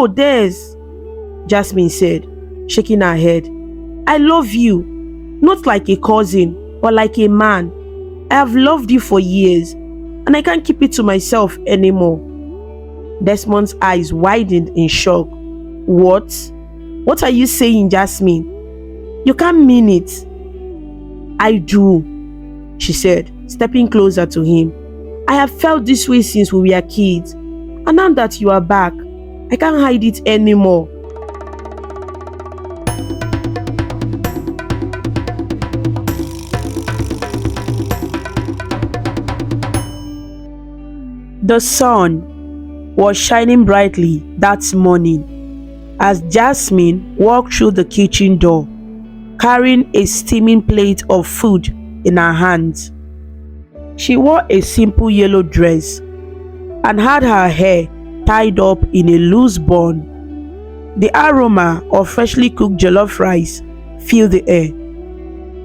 No, Des, Jasmine said, shaking her head. I love you, not like a cousin, but like a man. I have loved you for years, and I can't keep it to myself anymore. Desmond's eyes widened in shock. What? What are you saying, Jasmine? You can't mean it. I do, she said, stepping closer to him. I have felt this way since we were kids, and now that you are back, I can't hide it anymore. The sun was shining brightly that morning as Jasmine walked through the kitchen door, carrying a steaming plate of food in her hands. She wore a simple yellow dress and had her hair tied up in a loose bun. The aroma of freshly cooked jollof rice filled the air,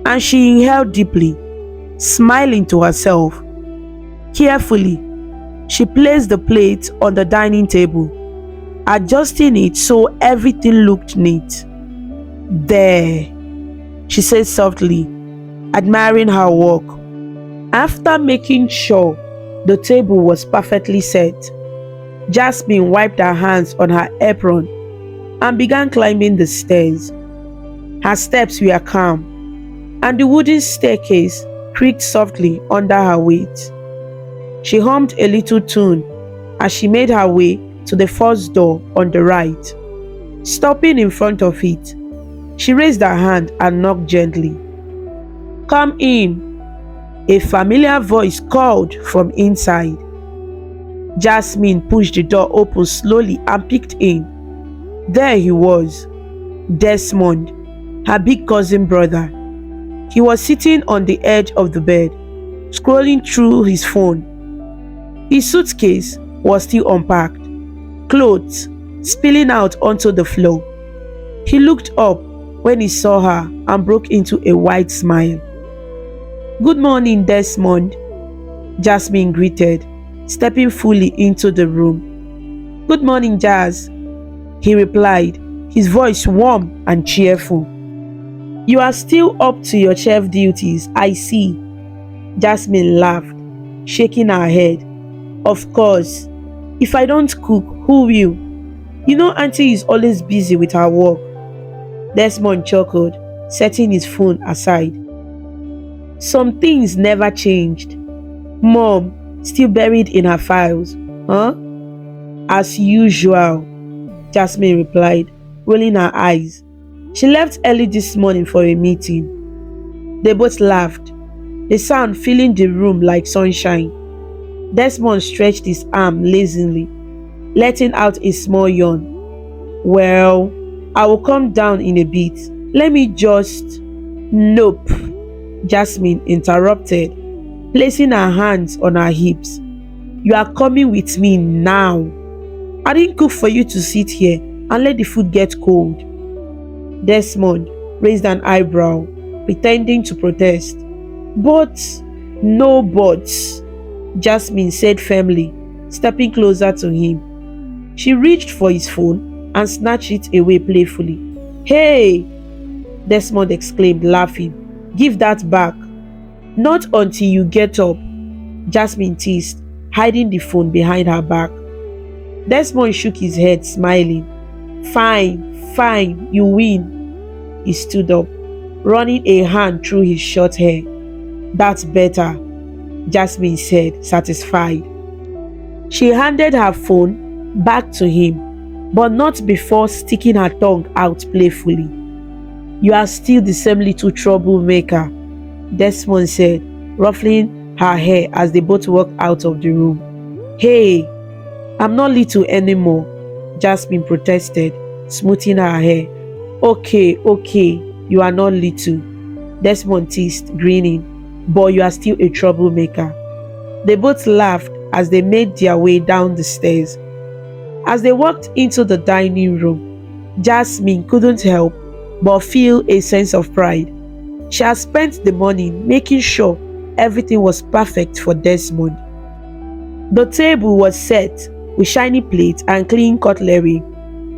and she inhaled deeply, smiling to herself. Carefully, she placed the plate on the dining table, adjusting it so everything looked neat. There, she said softly, admiring her work. After making sure the table was perfectly set, Jasmine wiped her hands on her apron and began climbing the stairs. Her steps were calm, and the wooden staircase creaked softly under her weight. She hummed a little tune as she made her way to the first door on the right. Stopping in front of it, she raised her hand and knocked gently. Come in, a familiar voice called from inside. Jasmine pushed the door open slowly and peeked in. There he was, Desmond, her big cousin brother. He was sitting on the edge of the bed, scrolling through his phone. His suitcase was still unpacked, clothes spilling out onto the floor. He looked up when he saw her and broke into a wide smile. Good morning, Desmond, Jasmine greeted, stepping fully into the room. Good morning, Jazz, he replied, his voice warm and cheerful. You are still up to your chef duties, I see. Jasmine laughed, shaking her head. Of course, if I don't cook, who will? You know Auntie is always busy with her work. Desmond chuckled, setting his phone aside. Some things never changed. Mom, still buried in her files, huh? As usual, Jasmine replied, rolling her eyes. She left early this morning for a meeting. They both laughed, the sound filling the room like sunshine. Desmond stretched his arm lazily, letting out a small yawn. Well, I will come down in a bit. Let me just... Nope, Jasmine interrupted, placing her hands on her hips. You are coming with me now. I didn't cook for you to sit here and let the food get cold. Desmond raised an eyebrow, pretending to protest. But, no buts, Jasmine said firmly, stepping closer to him. She reached for his phone and snatched it away playfully. Hey! Desmond exclaimed, laughing. Give that back. Not until you get up, Jasmine teased, hiding the phone behind her back. Desmond shook his head, smiling. Fine, you win. He stood up, running a hand through his short hair. That's better, Jasmine said, satisfied. She handed her phone back to him, but not before sticking her tongue out playfully. You are still the same little troublemaker, Desmond said, ruffling her hair as they both walked out of the room. Hey, I'm not little anymore, Jasmine protested, smoothing her hair. Okay, you are not little, Desmond teased, grinning. But you are still a troublemaker. They both laughed as they made their way down the stairs. As they walked into the dining room, Jasmine couldn't help but feel a sense of pride. She had spent the morning making sure everything was perfect for Desmond. The table was set with shiny plates and clean cutlery.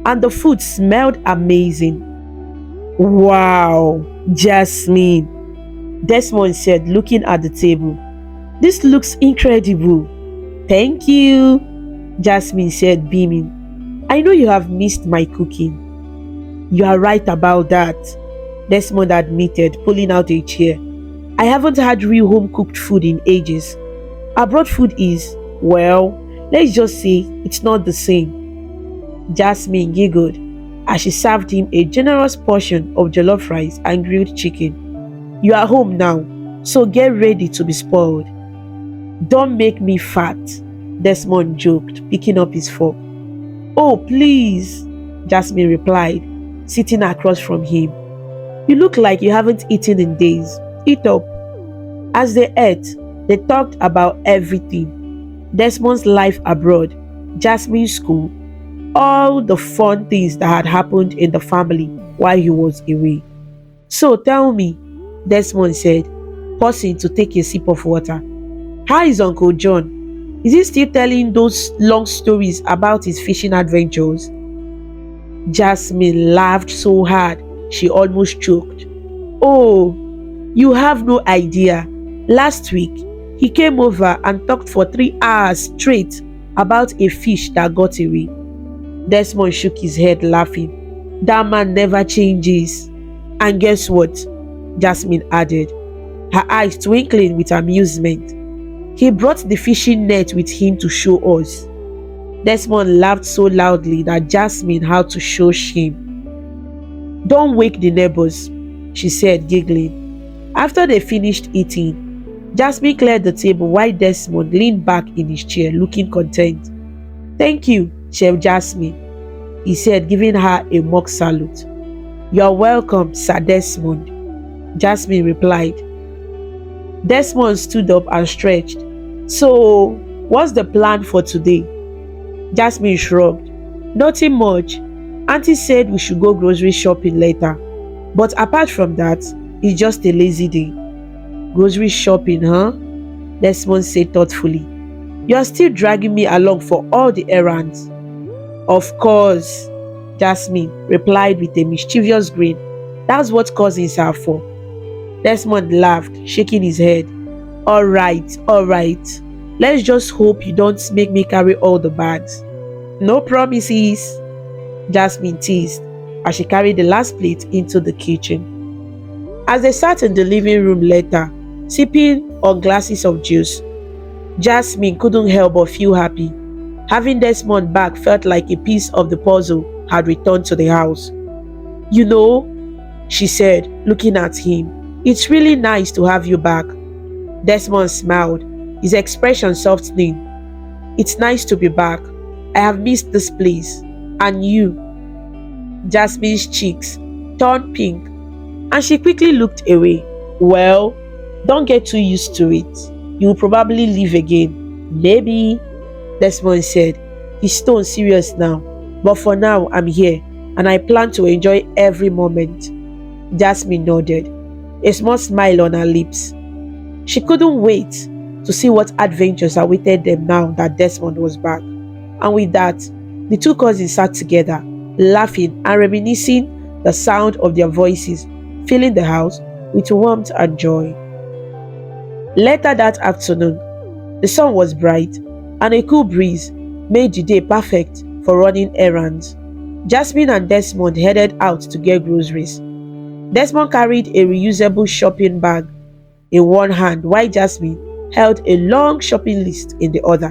and the food smelled amazing. Wow, Jasmine, Desmond said, looking at the table. This looks incredible. Thank you, Jasmine said, beaming. I know you have missed my cooking. You are right about that, Desmond admitted, pulling out a chair. I haven't had real home cooked food in ages. Abroad food is, well, let's just say it's not the same. Jasmine giggled as she served him a generous portion of jollof rice and grilled chicken. You are home now, so get ready to be spoiled. Don't make me fat, Desmond joked, picking up his fork. Oh, please, Jasmine replied, sitting across from him. You look like you haven't eaten in days. Eat up. As they ate, they talked about everything. Desmond's life abroad, Jasmine's school, all the fun things that had happened in the family while he was away. So tell me, Desmond said, pausing to take a sip of water. How is Uncle John? Is he still telling those long stories about his fishing adventures? Jasmine laughed so hard she almost choked. Oh, you have no idea. Last week, he came over and talked for 3 hours straight about a fish that got away. Desmond shook his head, laughing. That man never changes. And guess what? Jasmine added, her eyes twinkling with amusement. He brought the fishing net with him to show us. Desmond laughed so loudly that Jasmine had to show shame. Don't wake the neighbors, she said, giggling. After they finished eating, Jasmine cleared the table while Desmond leaned back in his chair, looking content. Thank you, Chef Jasmine, he said, giving her a mock salute. You're welcome, Sir Desmond, Jasmine replied. Desmond stood up and stretched. So, what's the plan for today? Jasmine shrugged. Nothing much. Auntie said we should go grocery shopping later. But apart from that, it's just a lazy day. Grocery shopping, huh? Desmond said thoughtfully. You're still dragging me along for all the errands. Of course, Jasmine replied with a mischievous grin. That's what cousins are for. Desmond laughed, shaking his head. All right. Let's just hope you don't make me carry all the bags. No promises, Jasmine teased as she carried the last plate into the kitchen. As they sat in the living room later, sipping on glasses of juice, Jasmine couldn't help but feel happy. Having Desmond back felt like a piece of the puzzle had returned to the house. You know, she said, looking at him, it's really nice to have you back. Desmond smiled, his expression softening. It's nice to be back. I have missed this place. And you. Jasmine's cheeks turned pink, and she quickly looked away. Well, don't get too used to it. You'll probably leave again. Maybe, Desmond said, his tone serious now. But for now, I'm here, and I plan to enjoy every moment. Jasmine nodded, a small smile on her lips. She couldn't wait to see what adventures awaited them now that Desmond was back. And with that, the two cousins sat together, laughing and reminiscing the sound of their voices, filling the house with warmth and joy. Later that afternoon, the sun was bright, and a cool breeze made the day perfect for running errands. Jasmine and Desmond headed out to get groceries. Desmond carried a reusable shopping bag in one hand while Jasmine held a long shopping list in the other.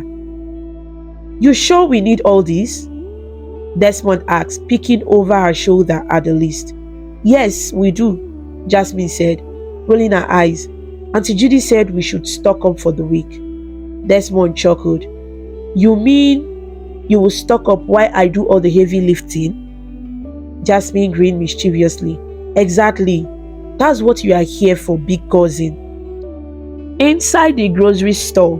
You sure we need all this? Desmond asked, peeking over her shoulder at the list. Yes, we do, Jasmine said, rolling her eyes. Auntie Judy said we should stock up for the week. Desmond chuckled. You mean you will stock up while I do all the heavy lifting? Jasmine grinned mischievously. Exactly. That's what you are here for, big cousin. Inside the grocery store,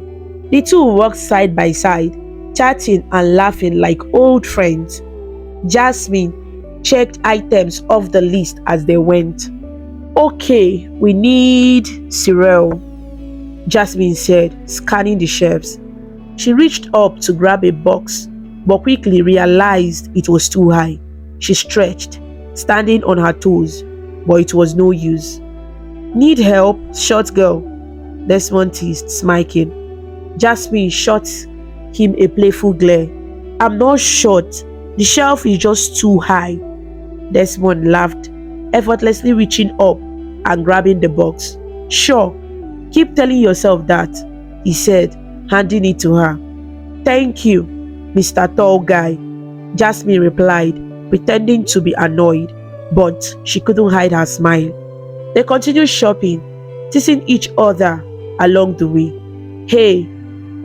the two walked side by side, chatting and laughing like old friends. Jasmine checked items off the list as they went. Okay, we need cereal, Jasmine said, scanning the shelves. She reached up to grab a box, but quickly realized it was too high. She stretched, standing on her toes, but it was no use. Need help, short girl? Desmond teased, smirking. Jasmine shot him a playful glare. I'm not short. The shelf is just too high. Desmond laughed, effortlessly reaching up and grabbing the box. Sure, keep telling yourself that, he said, handing it to her. Thank you, Mr. Tall Guy, Jasmine replied, pretending to be annoyed, but she couldn't hide her smile. They continued shopping, teasing each other along the way. Hey,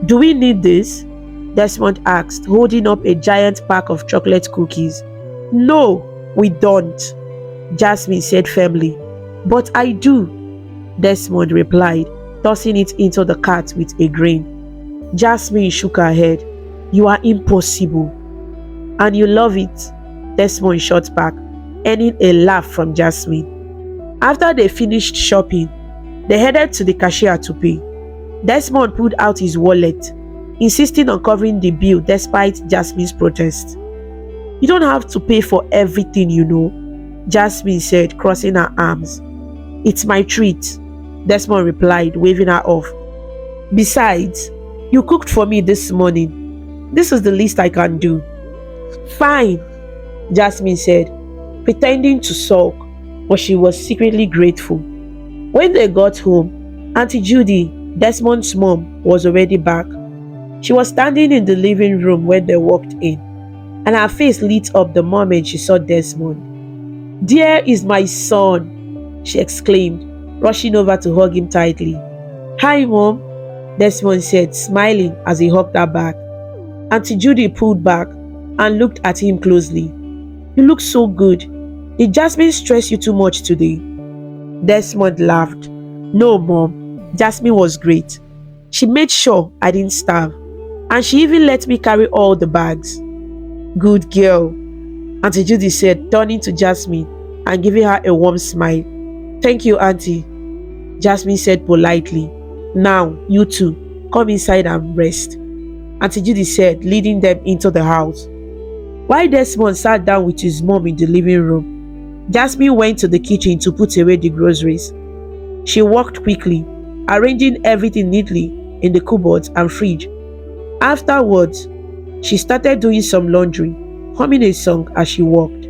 do we need this? Desmond asked, holding up a giant pack of chocolate cookies. No, we don't, Jasmine said firmly. But I do, Desmond replied, tossing it into the cart with a grin. Jasmine shook her head. You are impossible. And you love it, Desmond shot back, earning a laugh from Jasmine. After they finished shopping, they headed to the cashier to pay. Desmond pulled out his wallet, insisting on covering the bill despite Jasmine's protest. You don't have to pay for everything, you know, Jasmine said, crossing her arms. It's my treat, Desmond replied, waving her off. Besides, you cooked for me this morning. This is the least I can do. Fine, Jasmine said, pretending to sulk, but she was secretly grateful. When they got home, Auntie Judy, Desmond's mom, was already back. She was standing in the living room when they walked in, and her face lit up the moment she saw Desmond. There is my son, she exclaimed, rushing over to hug him tightly. Hi, Mom, Desmond said, smiling as he hugged her back. Auntie Judy pulled back and looked at him closely. You look so good. Did Jasmine stress you too much today? Desmond laughed. No, Mom, Jasmine was great. She made sure I didn't starve, and she even let me carry all the bags. Good girl, Auntie Judy said, turning to Jasmine and giving her a warm smile. Thank you, Auntie, Jasmine said politely. Now, you two, come inside and rest, Auntie Judy said, leading them into the house. While Desmond sat down with his mom in the living room, Jasmine went to the kitchen to put away the groceries. She walked quickly, arranging everything neatly in the cupboards and fridge. Afterwards, she started doing some laundry, humming a song as she walked.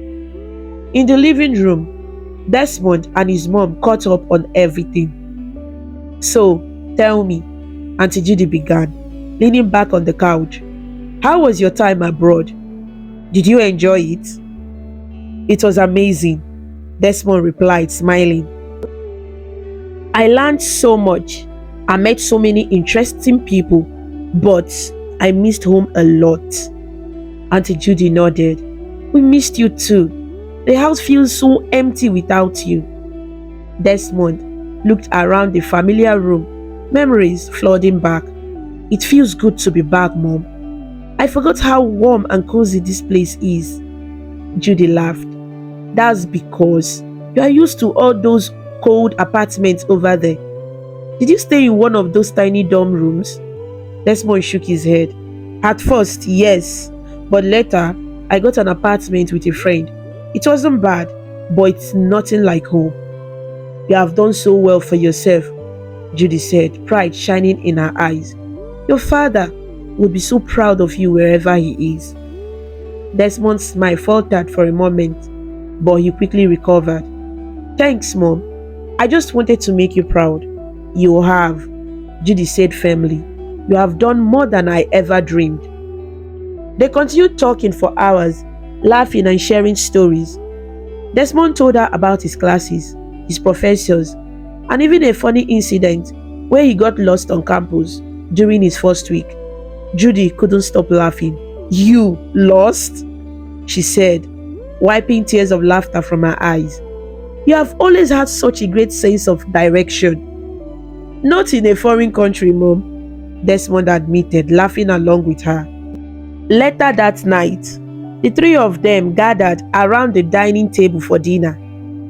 In the living room, Desmond and his mom caught up on everything. So, tell me, Auntie Judy began, leaning back on the couch. How was your time abroad? Did you enjoy it? It was amazing, Desmond replied, smiling. I learned so much. I met so many interesting people, but I missed home a lot. Auntie Judy nodded. We missed you too. The house feels so empty without you. Desmond looked around the familiar room, memories flooding back. It feels good to be back, Mom. I forgot how warm and cozy this place is. Judy laughed. That's because you are used to all those cold apartments over there. Did you stay in one of those tiny dorm rooms? Desmond shook his head. At first, yes, but later I got an apartment with a friend. It wasn't bad, but it's nothing like home. You have done so well for yourself, Judy said, pride shining in her eyes. Your father would be so proud of you wherever he is. Desmond's smile faltered for a moment, but he quickly recovered. Thanks, Mom. I just wanted to make you proud. You have, Judy said firmly. You have done more than I ever dreamed. They continued talking for hours, laughing and sharing stories. Desmond told her about his classes, his professors, and even a funny incident where he got lost on campus during his first week. Judy couldn't stop laughing. You lost? She said, wiping tears of laughter from her eyes. You have always had such a great sense of direction. Not in a foreign country, Mom, Desmond admitted, laughing along with her. Later that night, the three of them gathered around the dining table for dinner.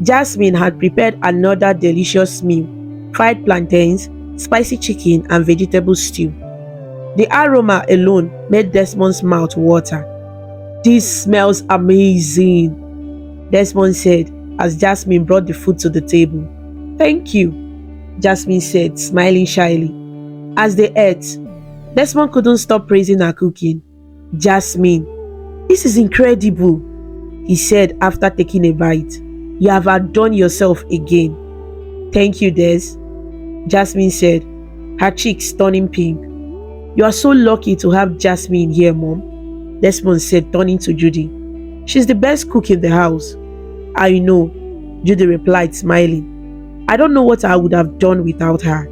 Jasmine had prepared another delicious meal, fried plantains, spicy chicken, and vegetable stew. The aroma alone made Desmond's mouth water. "This smells amazing," Desmond said as Jasmine brought the food to the table. "Thank you," Jasmine said, smiling shyly. As they ate, Desmond couldn't stop praising her cooking. "Jasmine, this is incredible," he said after taking a bite. "You have outdone yourself again." "Thank you, Des," Jasmine said, her cheeks turning pink. "You are so lucky to have Jasmine here, Mom," Desmond said, turning to Judy. "She's the best cook in the house." "I know," Judy replied, smiling. "I don't know what I would have done without her."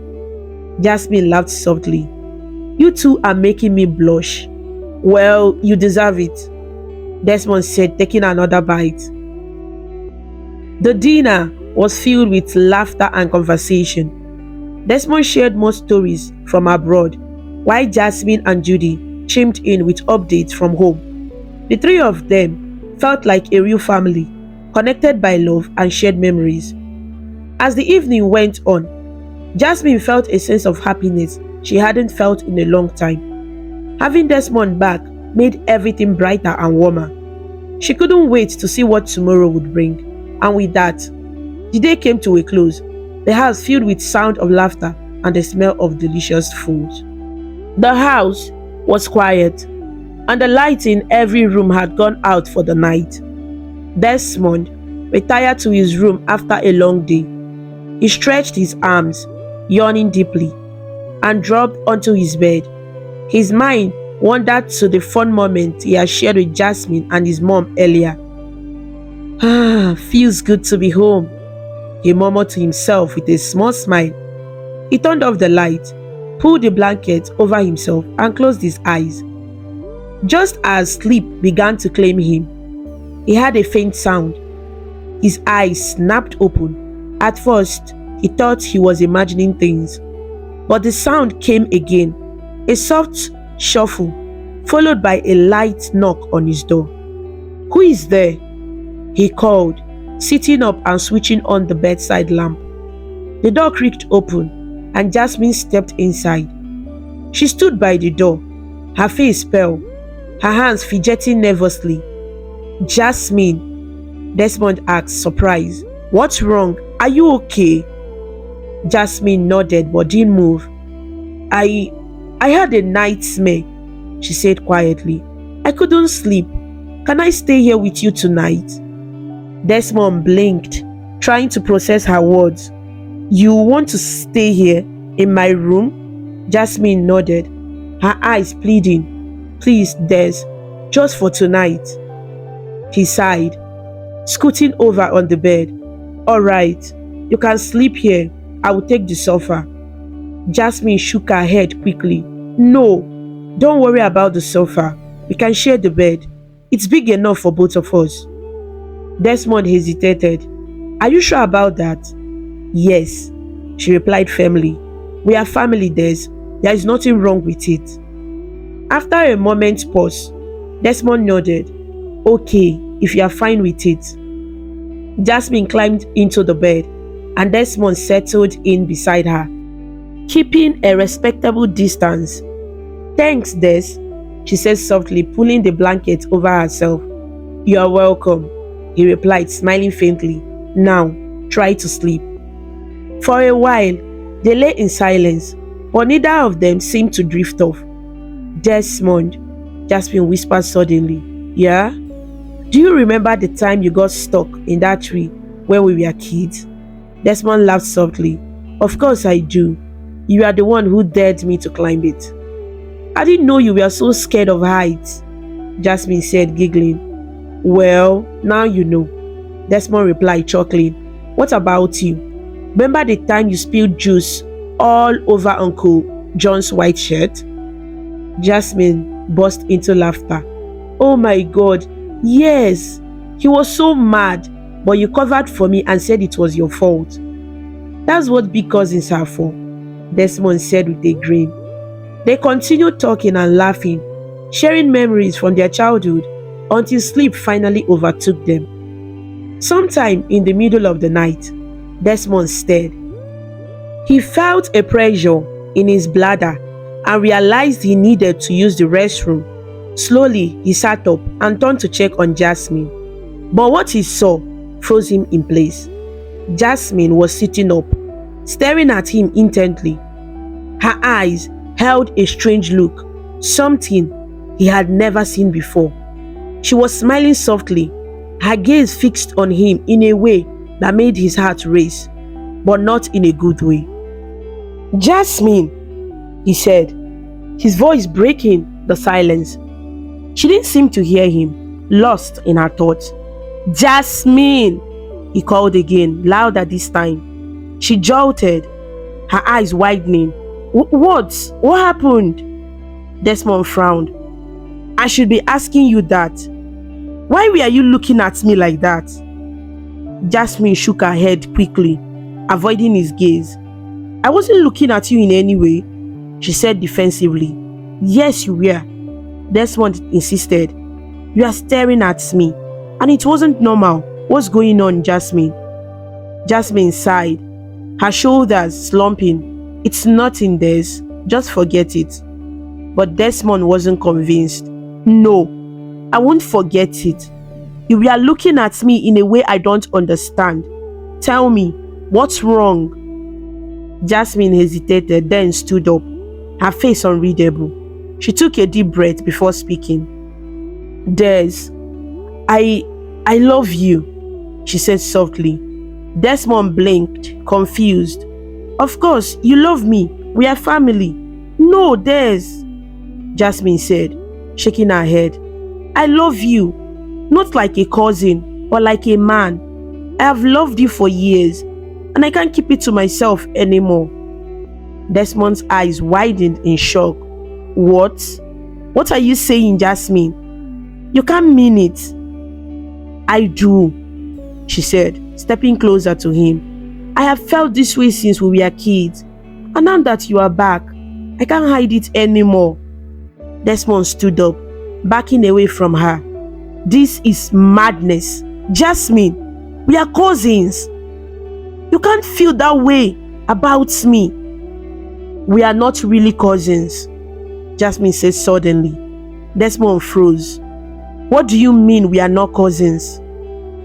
Jasmine laughed softly. "You two are making me blush." "Well, you deserve it," Desmond said, taking another bite. The dinner was filled with laughter and conversation. Desmond shared more stories from abroad, while Jasmine and Judy chimed in with updates from home. The three of them felt like a real family, connected by love and shared memories. As the evening went on, Jasmine felt a sense of happiness she hadn't felt in a long time. Having Desmond back made everything brighter and warmer. She couldn't wait to see what tomorrow would bring. And with that, the day came to a close, the house filled with sound of laughter and the smell of delicious food. The house was quiet, and the light in every room had gone out for the night. Desmond retired to his room after a long day. He stretched his arms, yawning deeply, and dropped onto his bed. His mind wandered to the fun moment he had shared with Jasmine and his mom earlier. "Feels good to be home," he murmured to himself with a small smile. He turned off the light, pulled the blanket over himself, and closed his eyes. Just as sleep began to claim him, he heard a faint sound. His eyes snapped open. At first, he thought he was imagining things, but the sound came again, a soft shuffle, followed by a light knock on his door. "Who is there?" he called, sitting up and switching on the bedside lamp. The door creaked open, and Jasmine stepped inside. She stood by the door, her face pale, her hands fidgeting nervously. "Jasmine," Desmond asked, surprised. "What's wrong? Are you okay?" Jasmine nodded but didn't move. I had a nightmare," she said quietly. "I couldn't sleep. Can I stay here with you tonight?" Desmond blinked, trying to process her words. "You want to stay here, in my room?" Jasmine nodded, her eyes pleading. "Please, Des, just for tonight." He sighed, scooting over on the bed. "All right, you can sleep here. I will take the sofa." Jasmine shook her head quickly. "No, don't worry about the sofa. We can share the bed. It's big enough for both of us." Desmond hesitated. "Are you sure about that?" "Yes," she replied firmly. "We are family, Des. There is nothing wrong with it." After a moment's pause, Desmond nodded. "Okay, if you are fine with it." Jasmine climbed into the bed, and Desmond settled in beside her, keeping a respectable distance. "Thanks, Des," she said softly, pulling the blanket over herself. "You are welcome," he replied, smiling faintly. "Now, try to sleep." For a while, they lay in silence, but neither of them seemed to drift off. "Desmond," Jasmine whispered suddenly. "Yeah? Do you remember the time you got stuck in that tree when we were kids?" Desmond laughed softly. "Of course I do. You are the one who dared me to climb it." "I didn't know you were so scared of heights," Jasmine said, giggling. "Well, now you know," Desmond replied, chuckling. "What about you? Remember the time you spilled juice all over Uncle John's white shirt?" Jasmine burst into laughter. "Oh my God, yes! He was so mad, but you covered for me and said it was your fault." "That's what big cousins are for," Desmond said with a grin. They continued talking and laughing, sharing memories from their childhood until sleep finally overtook them. Sometime in the middle of the night, Desmond stirred. He felt a pressure in his bladder and realized he needed to use the restroom. Slowly, he sat up and turned to check on Jasmine. But what he saw froze him in place. Jasmine was sitting up, staring at him intently. Her eyes held a strange look, something he had never seen before. She was smiling softly, her gaze fixed on him in a way that made his heart race, but not in a good way. "Jasmine," he said, his voice breaking the silence. She didn't seem to hear him, lost in her thoughts. "Jasmine," he called again, louder this time. She jolted, her eyes widening. What? What happened?" Desmond frowned. "I should be asking you that. Why were you looking at me like that?" Jasmine shook her head quickly, avoiding his gaze. "I wasn't looking at you in any way," she said defensively. "Yes, you were," Desmond insisted. "You are staring at me, and it wasn't normal. What's going on, Jasmine?" Jasmine sighed, her shoulders slumping. "It's nothing, Des. Just forget it." But Desmond wasn't convinced. "No, I won't forget it. You were looking at me in a way I don't understand. Tell me, what's wrong?" Jasmine hesitated, then stood up, her face unreadable. She took a deep breath before speaking. "Des, I love you," she said softly. Desmond blinked, confused. "Of course, you love me. We are family." "No, Des," Jasmine said, shaking her head. "I love you, not like a cousin, but like a man. I have loved you for years, and I can't keep it to myself anymore." Desmond's eyes widened in shock. "What? What are you saying, Jasmine? You can't mean it." "I do," she said, stepping closer to him. "I have felt this way since we were kids, and now that you are back, I can't hide it anymore." Desmond stood up, backing away from her. "This is madness. Jasmine, we are cousins. You can't feel that way about me." "We are not really cousins," Jasmine said suddenly. Desmond froze. "What do you mean we are not cousins?"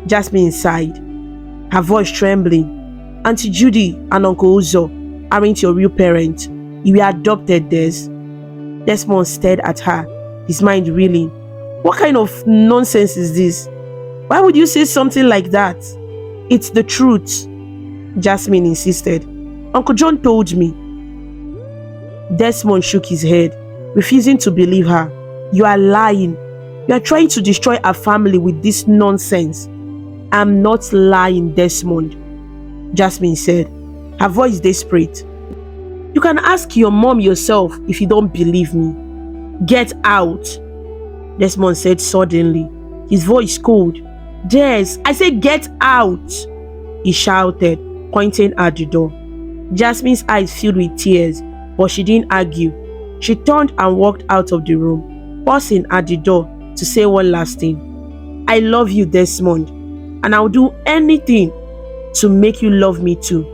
Jasmine sighed, her voice trembling. "Auntie Judy and Uncle Uzo aren't your real parents. You were adopted, Des." Desmond stared at her, his mind reeling. "What kind of nonsense is this? Why would you say something like that?" "It's the truth," Jasmine insisted. "Uncle John told me." Desmond shook his head, refusing to believe her. "You are lying. You are trying to destroy our family with this nonsense." "I'm not lying, Desmond," Jasmine said, her voice desperate. "You can ask your mom yourself if you don't believe me." "Get out," Desmond said suddenly, his voice cold. "Des, I said get out," he shouted, pointing at the door. Jasmine's eyes filled with tears, but she didn't argue. She turned and walked out of the room, pausing at the door to say one last thing. "I love you, Desmond, and I'll do anything to make you love me too."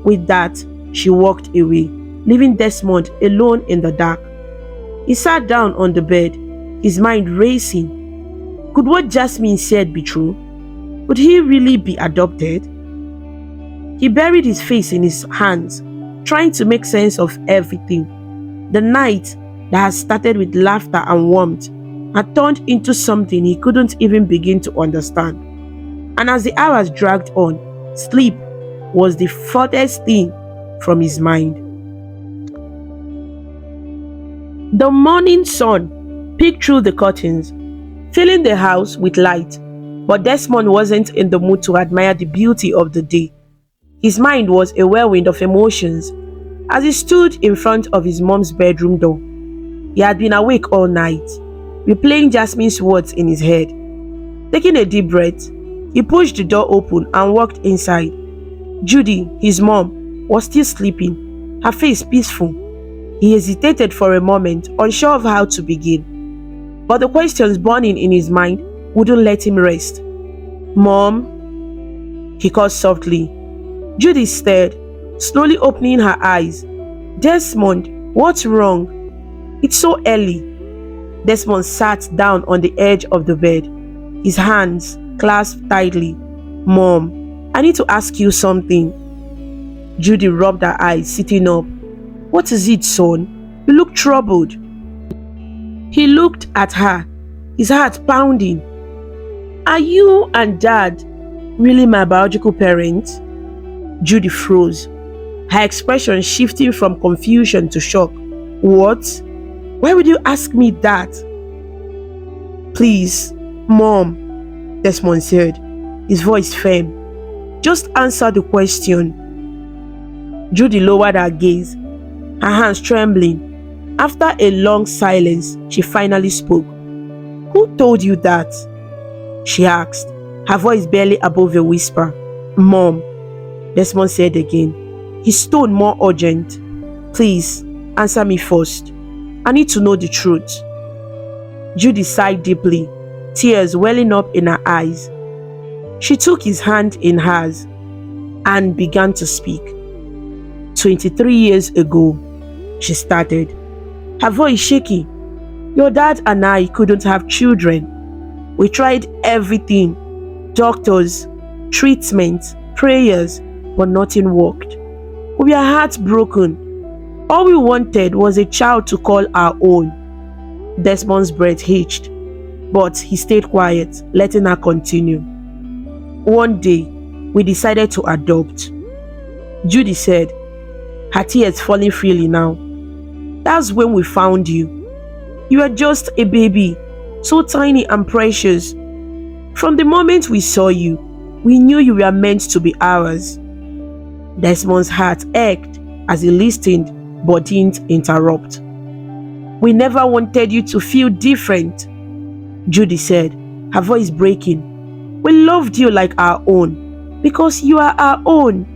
With that, she walked away, leaving Desmond alone in the dark. He sat down on the bed, his mind racing. Could what Jasmine said be true? Would he really be adopted? He buried his face in his hands, trying to make sense of everything. The night that had started with laughter and warmth had turned into something he couldn't even begin to understand. And as the hours dragged on, sleep was the furthest thing from his mind. The morning sun peeked through the curtains, filling the house with light, but Desmond wasn't in the mood to admire the beauty of the day. His mind was a whirlwind of emotions as he stood in front of his mom's bedroom door. He had been awake all night, replaying Jasmine's words in his head. Taking a deep breath, he pushed the door open and walked inside. Judy, his mom, was still sleeping, her face peaceful. He hesitated for a moment, unsure of how to begin. But the questions burning in his mind wouldn't let him rest. "Mom," he called softly. Judy stared, slowly opening her eyes. "Desmond, what's wrong? It's so early." Desmond sat down on the edge of the bed, his hands clasped tightly. Mom, I need to ask you something. Judy rubbed her eyes, sitting up. What is it, son? You look troubled. He looked at her, his heart pounding. Are you and Dad really my biological parents? Judy froze, her expression shifting from confusion to shock. What? Why would you ask me that? Please, Mom, Desmond said, his voice firm. Just answer the question. Judy lowered her gaze, her hands trembling. After a long silence, she finally spoke. Who told you that? She asked, her voice barely above a whisper. Mom, Desmond said again, his tone more urgent. Please, answer me first. I need to know the truth. Judy sighed deeply, tears welling up in her eyes. She took his hand in hers and began to speak. 23 years ago, she started, her voice shaky. Your dad and I couldn't have children. We tried everything, doctors, treatment, prayers, but nothing worked. We were heartbroken. All we wanted was a child to call our own. Desmond's breath hitched, but he stayed quiet, letting her continue. One day, we decided to adopt. Judy said, her tears falling freely now. That's when we found you. You were just a baby, so tiny and precious. From the moment we saw you, we knew you were meant to be ours. Desmond's heart ached as he listened but didn't interrupt. We never wanted you to feel different, Judy said, her voice breaking. We loved you like our own because you are our own.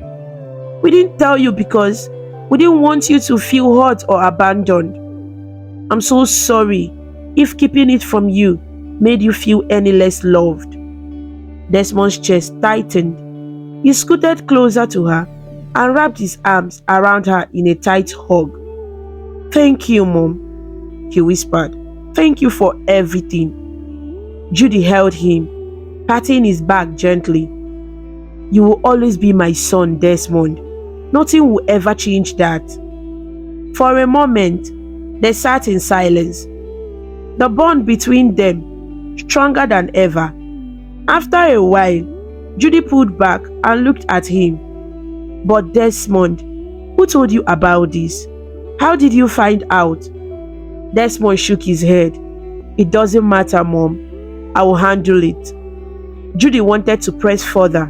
We didn't tell you because we didn't want you to feel hurt or abandoned. I'm so sorry if keeping it from you made you feel any less loved. Desmond's chest tightened. He scooted closer to her and wrapped his arms around her in a tight hug. Thank you, Mom, he whispered. Thank you for everything. Judy held him, patting his back gently. You will always be my son, Desmond. Nothing will ever change that. For a moment, they sat in silence, the bond between them stronger than ever. After a while, Judy pulled back and looked at him. But Desmond, who told you about this? How did you find out? Desmond shook his head. It doesn't matter, Mom. I will handle it. Judy wanted to press further,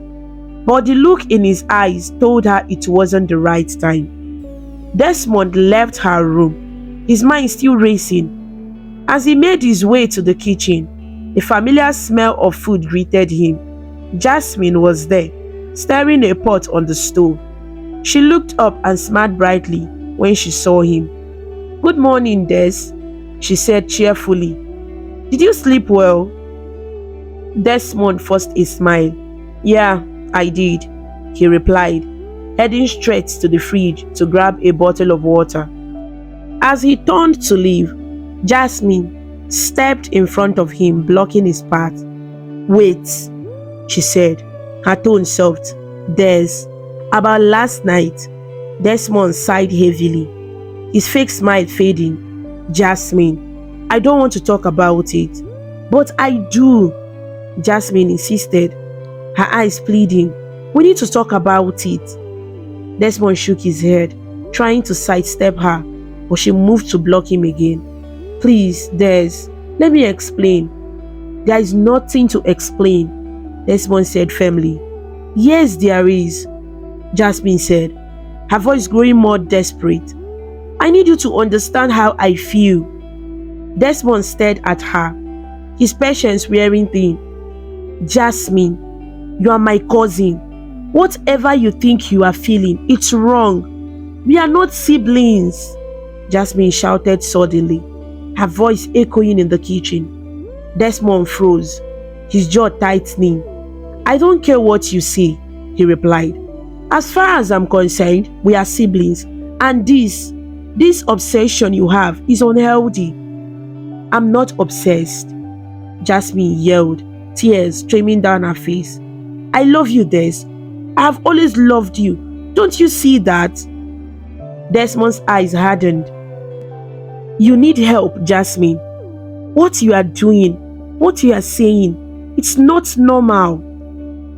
but the look in his eyes told her it wasn't the right time. Desmond left her room, his mind still racing. As he made his way to the kitchen, a familiar smell of food greeted him. Jasmine was there, stirring a pot on the stove. She looked up and smiled brightly when she saw him. Good morning, Des, she said cheerfully. Did you sleep well? Desmond forced a smile. Yeah, I did, he replied, heading straight to the fridge to grab a bottle of water. As he turned to leave, Jasmine stepped in front of him, blocking his path. Wait, she said, her tone soft. Des, about last night. Desmond sighed heavily, his fake smile fading. Jasmine, I don't want to talk about it. But I do, Jasmine insisted, her eyes pleading. We need to talk about it. Desmond shook his head, trying to sidestep her, but she moved to block him again. Please, Des, let me explain. There is nothing to explain, Desmond said firmly. Yes, there is, Jasmine said, her voice growing more desperate. I need you to understand how I feel. Desmond stared at her, his patience wearing thin. Jasmine, you are my cousin. Whatever you think you are feeling, it's wrong. We are not siblings, Jasmine shouted suddenly, her voice echoing in the kitchen. Desmond froze, his jaw tightening. I don't care what you say, he replied. As far as I'm concerned, we are siblings, and this obsession you have is unhealthy. I'm not obsessed, Jasmine yelled, tears streaming down her face. I love you, Des. I have always loved you. Don't you see that? Desmond's eyes hardened. You need help, Jasmine. What you are doing, what you are saying, it's not normal.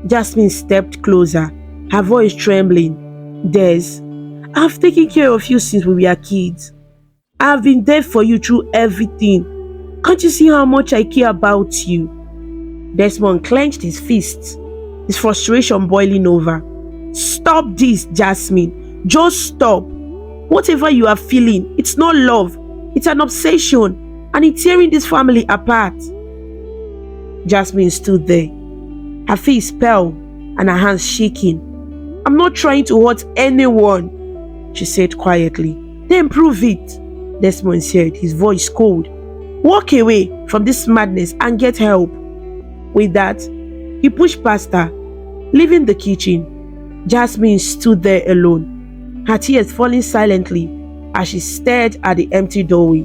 Jasmine stepped closer, her voice trembling. Des, I've taken care of you since we were kids. I've been there for you through everything. Can't you see how much I care about you? Desmond clenched his fists, his frustration boiling over. Stop this, Jasmine. Just stop. Whatever you are feeling, it's not love. It's an obsession, and it's tearing this family apart. Jasmine stood there, her face pale and her hands shaking. I'm not trying to hurt anyone, she said quietly. Then prove it, Desmond said, his voice cold. Walk away from this madness and get help. With that, he pushed past her, leaving the kitchen. Jasmine stood there alone, her tears falling silently as she stared at the empty doorway.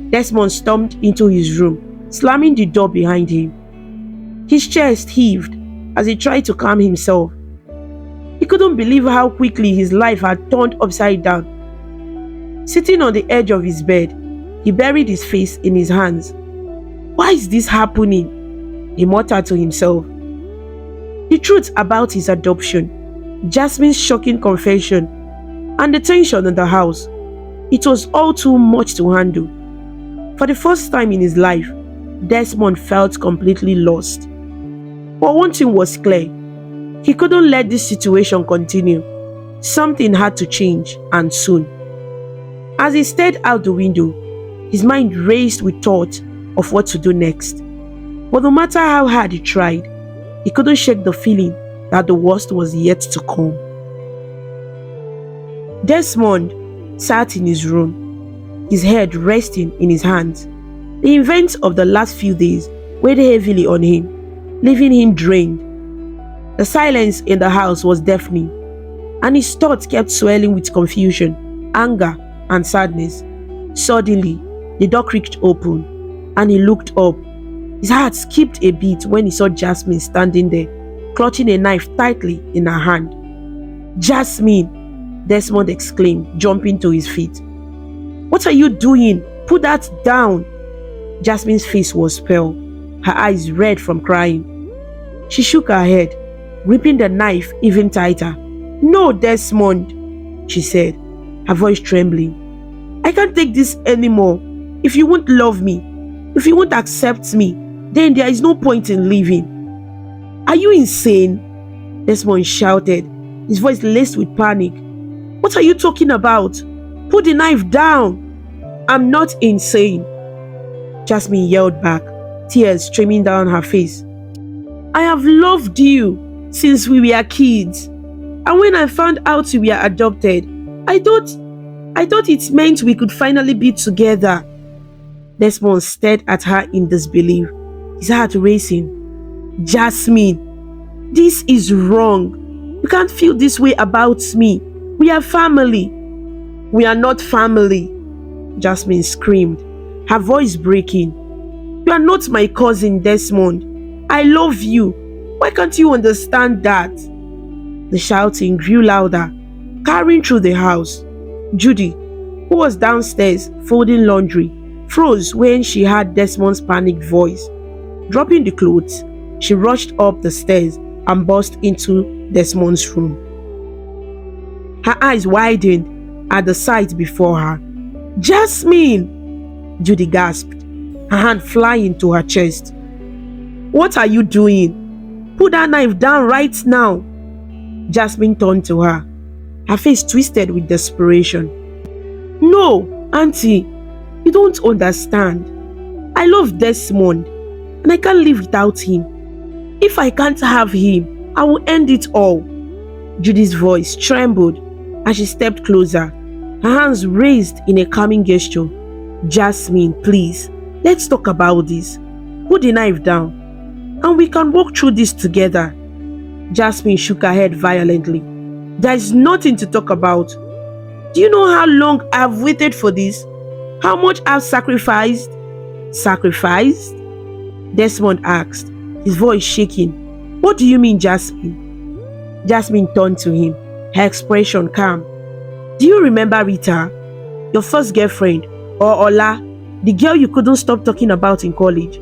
Desmond stormed into his room, slamming the door behind him. His chest heaved as he tried to calm himself. He couldn't believe how quickly his life had turned upside down. Sitting on the edge of his bed, he buried his face in his hands. Why is this happening? He muttered to himself. The truth about his adoption, Jasmine's shocking confession, and the tension in the house, it was all too much to handle. For the first time in his life, Desmond felt completely lost. But one thing was clear. He couldn't let this situation continue. Something had to change, and soon. As he stared out the window, his mind raced with thought of what to do next. But no matter how hard he tried, he couldn't shake the feeling that the worst was yet to come. Desmond sat in his room, his head resting in his hands. The events of the last few days weighed heavily on him, leaving him drained. The silence in the house was deafening, and his thoughts kept swelling with confusion, anger, and sadness. Suddenly, the door creaked open, and he looked up. His heart skipped a beat when he saw Jasmine standing there, clutching a knife tightly in her hand. Jasmine, Desmond exclaimed, jumping to his feet. What are you doing? Put that down. Jasmine's face was pale, her eyes red from crying. She shook her head, gripping the knife even tighter. No, Desmond, she said, her voice trembling. I can't take this anymore. If you won't love me, if you won't accept me, then there is no point in living. Are you insane? Desmond shouted, his voice laced with panic. What are you talking about? Put the knife down. I'm not insane, Jasmine yelled back, tears streaming down her face. I have loved you since we were kids. And when I found out you were adopted, I thought it meant we could finally be together. Desmond stared at her in disbelief, his heart racing. Jasmine, this is wrong. You can't feel this way about me. We are family. We are not family, Jasmine screamed, her voice breaking. You are not my cousin, Desmond. I love you. Why can't you understand that? The shouting grew louder, carrying through the house. Judy, who was downstairs folding laundry, froze when she heard Desmond's panicked voice. Dropping the clothes, she rushed up the stairs and burst into Desmond's room. Her eyes widened at the sight before her. Jasmine! Judy gasped, her hand flying to her chest. What are you doing? Put that knife down right now. Jasmine turned to her, her face twisted with desperation. No, Auntie, you don't understand. I love Desmond, and I can't live without him. If I can't have him, I will end it all. Judy's voice trembled as she stepped closer, her hands raised in a calming gesture. Jasmine, please, let's talk about this. Put the knife down, and we can walk through this together. Jasmine shook her head violently. There is nothing to talk about. Do you know how long I've waited for this? How much I've sacrificed? Sacrificed? Desmond asked, his voice shaking. What do you mean, Jasmine? Jasmine turned to him, her expression calm. Do you remember Rita, your first girlfriend, or Ola, the girl you couldn't stop talking about in college?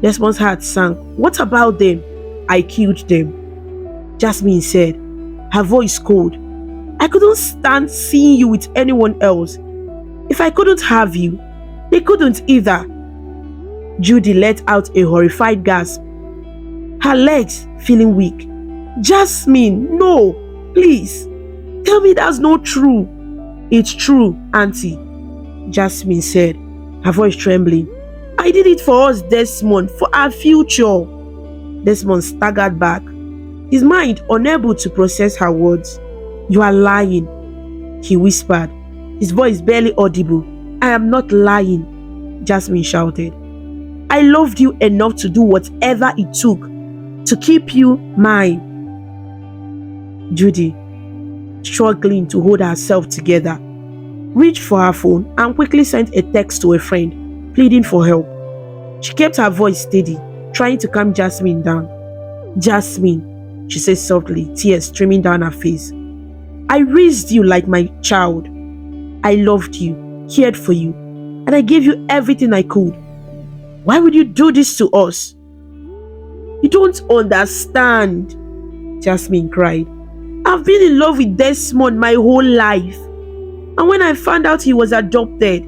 Desmond's heart sank. What about them? I killed them, Jasmine said, her voice cold. I couldn't stand seeing you with anyone else. If I couldn't have you, they couldn't either. Judy let out a horrified gasp, her legs feeling weak. Jasmine, no, please, tell me that's not true. It's true, Auntie, Jasmine said, her voice trembling. I did it for us, Desmond, for our future. Desmond staggered back, his mind unable to process her words. You are lying, he whispered, his voice barely audible. I am not lying, Jasmine shouted. I loved you enough to do whatever it took to keep you mine. Judy, struggling to hold herself together, reached for her phone and quickly sent a text to a friend, pleading for help. She kept her voice steady, trying to calm Jasmine down. Jasmine, she said softly, tears streaming down her face. I raised you like my child. I loved you, cared for you, and I gave you everything I could. Why would you do this to us? You don't understand, Jasmine cried. I've been in love with Desmond my whole life. And when I found out he was adopted,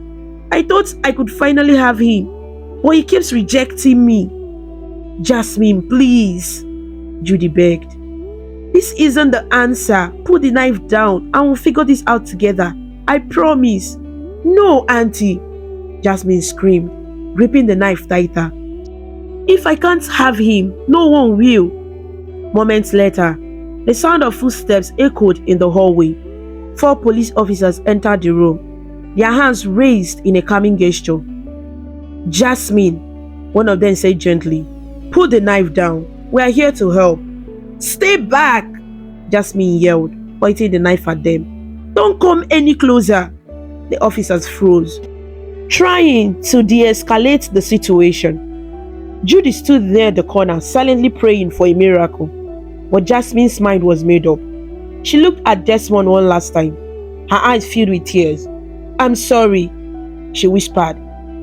I thought I could finally have him. But he keeps rejecting me. Jasmine, please, Judy begged. This isn't the answer. Put the knife down and we'll figure this out together. I promise. No, Auntie, Jasmine screamed, gripping the knife tighter. If I can't have him, no one will. Moments later, the sound of footsteps echoed in the hallway. 4 police officers entered the room, their hands raised in a calming gesture. Jasmine, one of them said gently, put the knife down. We are here to help. Stay back, Jasmine yelled, pointing the knife at them. Don't come any closer. The officers froze, trying to de-escalate the situation. Judy stood there in the corner, silently praying for a miracle. But Jasmine's mind was made up. She looked at Desmond one last time, her eyes filled with tears. I'm sorry, she whispered.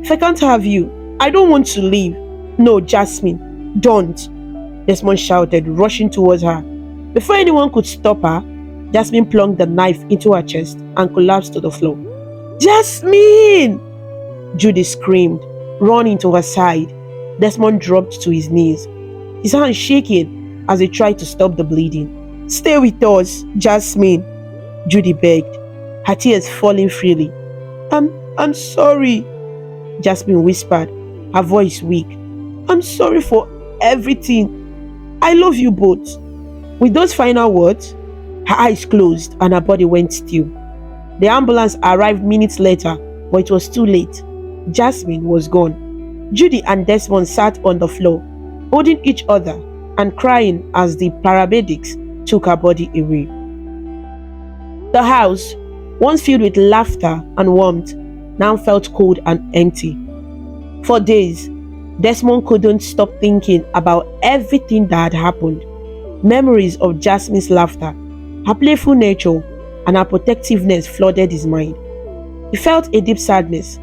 If I can't have you, I don't want to leave. No, Jasmine, don't, Desmond shouted, rushing towards her. Before anyone could stop her, Jasmine plunged the knife into her chest and collapsed to the floor. Jasmine! Judy screamed, running to her side. Desmond dropped to his knees, his hands shaking as he tried to stop the bleeding. Stay with us, Jasmine, Judy begged, her tears falling freely. I'm sorry, Jasmine whispered, her voice weak. I'm sorry for everything. I love you both. With those final words, her eyes closed and her body went still. The ambulance arrived minutes later, but it was too late. Jasmine was gone. Judy and Desmond sat on the floor, holding each other and crying as the paramedics took her body away. The house, once filled with laughter and warmth, now felt cold and empty. For days, Desmond couldn't stop thinking about everything that had happened. Memories of Jasmine's laughter, her playful nature, and her protectiveness flooded his mind. He felt a deep sadness,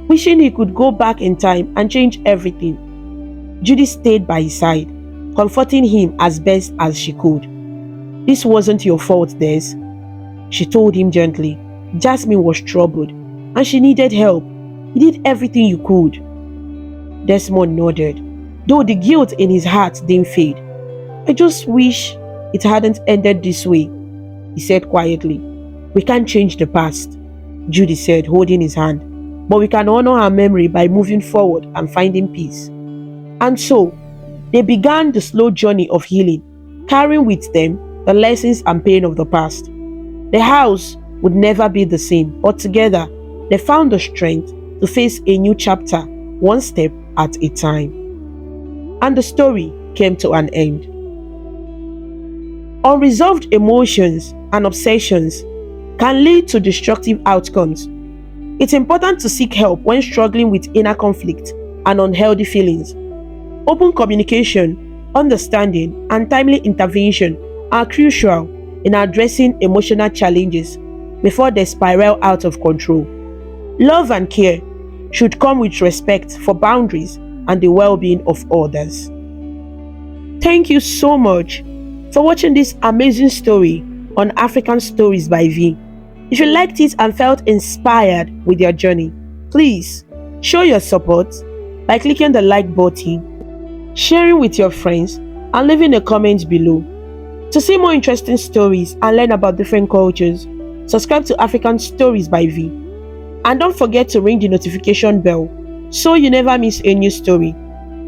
wishing he could go back in time and change everything. Judy stayed by his side, comforting him as best as she could. This wasn't your fault, Des, she told him gently. Jasmine was troubled, and she needed help. You did everything you could. Desmond nodded, though the guilt in his heart didn't fade. I just wish it hadn't ended this way, he said quietly. We can't change the past, Judy said, holding his hand, but we can honor her memory by moving forward and finding peace. And so, they began the slow journey of healing, carrying with them the lessons and pain of the past. The house would never be the same, but together, they found the strength to face a new chapter, one step at a time. And the story came to an end. Unresolved emotions and obsessions can lead to destructive outcomes. It's important to seek help when struggling with inner conflict and unhealthy feelings. Open communication, understanding, and timely intervention are crucial in addressing emotional challenges before they spiral out of control. Love and care should come with respect for boundaries and the well being of others. Thank you so much for watching this amazing story on African Stories by V. If you liked it and felt inspired with your journey, please show your support by clicking the like button, sharing with your friends, and leaving a comment below. To see more interesting stories and learn about different cultures, subscribe to African Stories by V. And don't forget to ring the notification bell so you never miss a new story.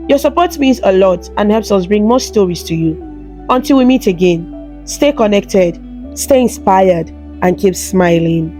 Your support means a lot and helps us bring more stories to you. Until we meet again, stay connected, stay inspired, and keep smiling.